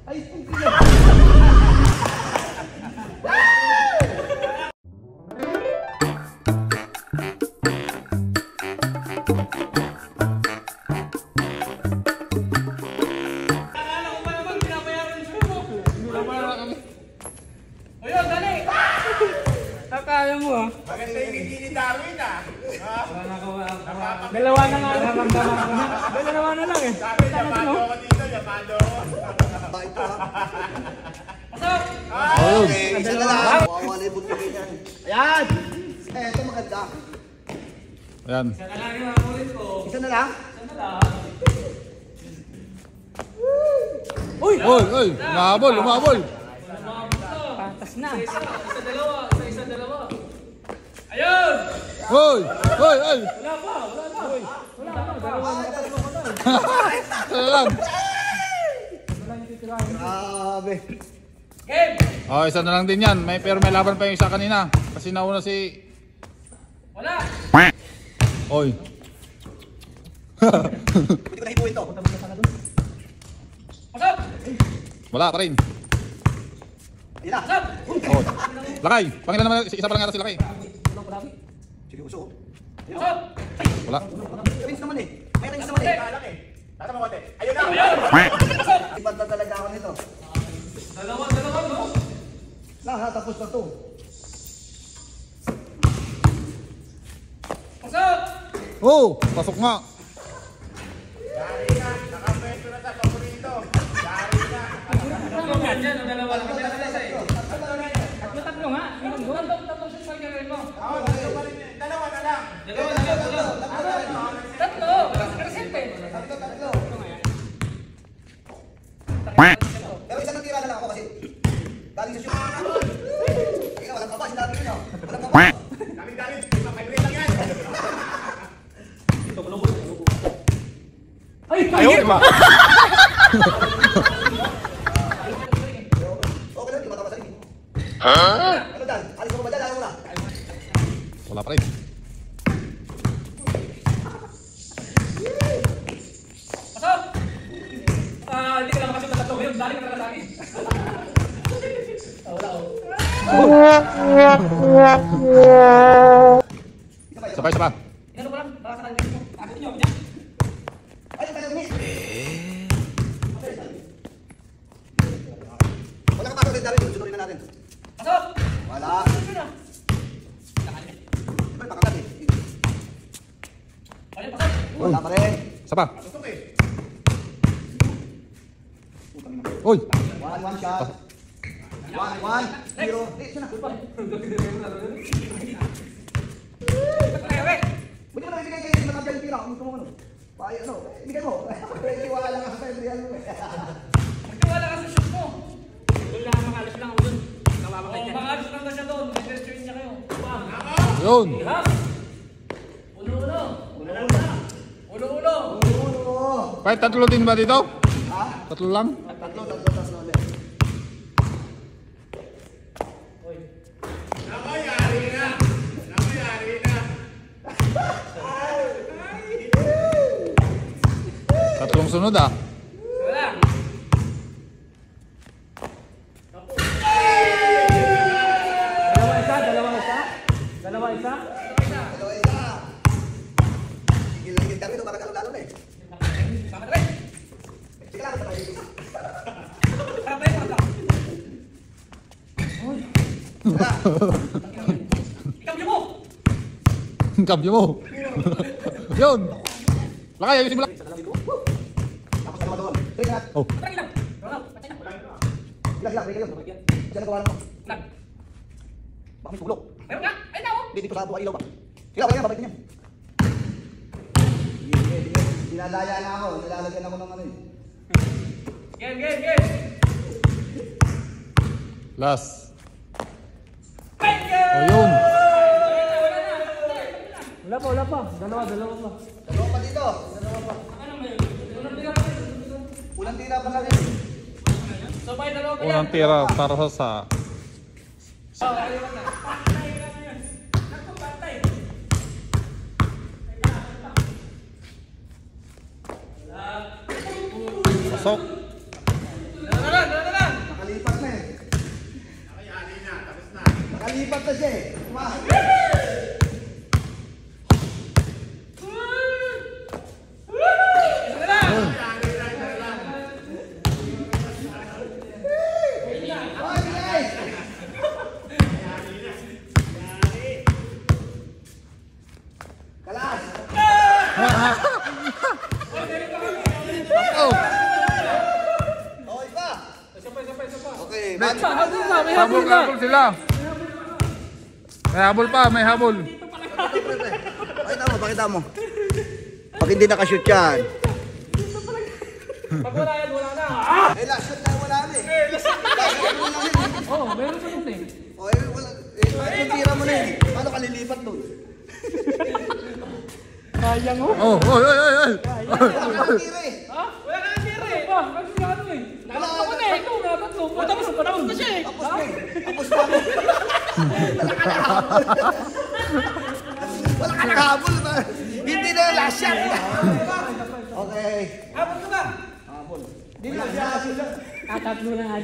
Ay, kaya mo ah. Maganda yung hindi ni Darwin ah. Dalawa na nga lang. Dalawa na lang eh. Sabi, Yamado ako dito, Yamado. ba ito ha? Pasok! Okay, isa na lang. Wawa na yung butigin yan. Ayan! Eh, ito maganda. Ayan. Isa na lang yung ulit ko. Isa na lang? Isa na lang. Uy! Uy! Uy! Umabol! Umabol! Patas na. Isa dalawa. Isa dalawa. Ayun! Uy! Uy! Uy! Wala pa. Dalawa na. Ano lang? Grabe. Game! Oh, isa na lang din yan. Pero may laban pa yung isa kanina. Kasi nauna si... Wala! Oy! Hindi ko nahibuhin to. Pasok! Wala pa rin. Ayun na. Pasok! Oh. Lakay! Pangilan naman, isa pa lang yata si Lakay. Sige, uso. Pasok! Wala. Rings naman eh. May rings naman eh. Laki. Tata mo konti. Ayun na. Ibang na talaga ako nito. Dalawa, no? Tapos na to. Pasok! Oh! Pasok nga! Yari na. Nakapwesto na sa paborito. Yari na. Tatlo nga dyan, ang dalawa lang. Tatlo nga. Tatlong shots ang gagawin mo. Dalawa na lang. Tatlo! Presente! Pero isang tira na lang ako kasi galing sa shoot. Ikaw, walang kaba. Sinabi ko nyo. Walang kaba. Dami. May break lang yan. Ay! Ayun! Diba? Okay lang, di matawa sa inyo. Ano Dan? Alis mo ba dyan? Ayaw mo na. Wala pa rin. Pasok! Hindi ka lang makasya sa tatlo ngayon. Dali ka talaga sa akin. Wala oh. Sabay, sabay. Inano ko lang, baka sa kanya mo. Abutin niyo ako dyan. Ay, tayo miss. Wala ka pasok din Darwin. Sunurin na natin. Pasok! Wala. Pasok na. Siyempre, pakakat eh. Ayun, pasok! Wala pa rin. Sapa. Gusto ko eh. Uy! One shot. 1-1. 0. Eh, siya na. Buti mo na ibigay kayo ng matanggal yung tira. Kung gusto mo ano. Paano, ano. Ibigay mo. Iwala lang ka sa real mo. Magkawala ka sa shoot mo. Doon lang, makalas lang ako doon. Kawawa ka dyan. Makalas lang na siya doon. Mag-train niya kayo. Yun! Ulo-ulo. Kahit tatlo din ba dito? Ha? Tatlo lang? Tatlo ulit. Ako, yari na. Tatlong sunod ah. Wala. Dalawa isa. Dalawa isa. Gilagid kami ito. Bakit lalo na eh. Sama na rin. Sige lang. Sabay. Sarap na yun. Wala. Ikambyo mo. Kabyo mo. Yun! Lakay, ayusin mo lang. Tapos dalawa doon. Sige na. Oh. Patay lang. Patay na. Ilag. Diyan nagawa lang mo. Lag. Baka may tulog. Meron nga. Ayun na oh. Dito sa buhay ilaw pa. Sige, babalik niya. Sige. Dinadaya na ako. Nilalagyan ako ng ano eh. Game. Last. Thank you! Oh, yun. Wala pa. Dalawa pa. Dalawa pa dito. Dalawa pa. Ano ba yun? Ulang tira pa lang eh. Sabay dalawa pa yan. Unang tira para sa... Pasok. Dalawa. Nalipat na siya eh. Kalas! Oh, Okay pa? Okay, habol sila. May habol pa, may habol. Pakita mo. Pag hindi nakashoot yan. Pag wala yan, wala na. Eh, last shot na wala na eh. Oo, meron sa nun eh. O, eh, wala. Eh, tira mo na eh. Paano ka lilipat nun? Sayang mo. Oh, oy, oy, oy, oy. Wala ka tira eh. Ha? Wala ka tira eh. Ba, kasi ano eh. Nakakita ko na eh. Ito, nakakatlo. Patapos na siya eh. Tapos na eh. Tapos na mo. Wala ka nakahabol ba? Hindi na yung last shot. Okay. Habol ka ba? Habol. Hindi na. Tatatlo na nga.